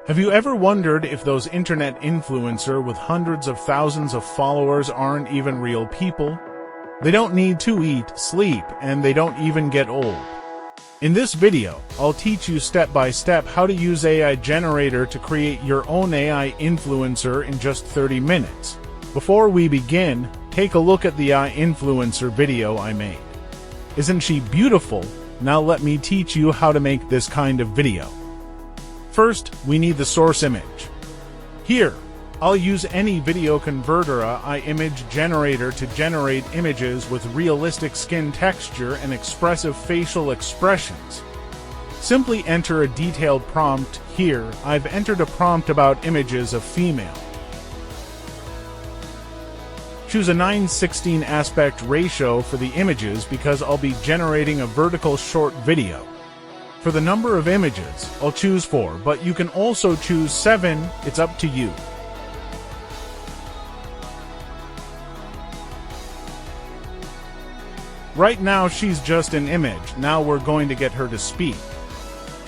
Have you ever wondered if those internet influencers with hundreds of thousands of followers aren't even real people? They don't need to eat, sleep, and they don't even get old. In this video, I'll teach you step by step how to use AI generator to create your own AI influencer in just 30 minutes. Before we begin, take a look at the AI influencer video I made. Isn't she beautiful? Now let me teach you how to make this kind of video. First, we need the source image. Here, I'll use any video converter AI image generator to generate images with realistic skin texture and expressive facial expressions. Simply enter a detailed prompt. Here, I've entered a prompt about images of female. Choose a 9:16 aspect ratio for the images because I'll be generating a vertical short video. For the number of images, I'll choose 4, but you can also choose 7, it's up to you. Right now she's just an image, now we're going to get her to speak.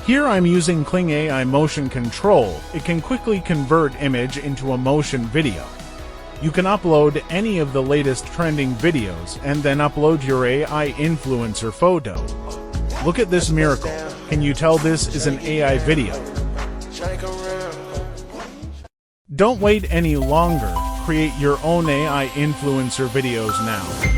Here I'm using Kling AI motion control. It can quickly convert image into a motion video. You can upload any of the latest trending videos and then upload your AI influencer photo. Look at this miracle. Can you tell this is an AI video? Don't wait any longer. Create your own AI influencer videos now.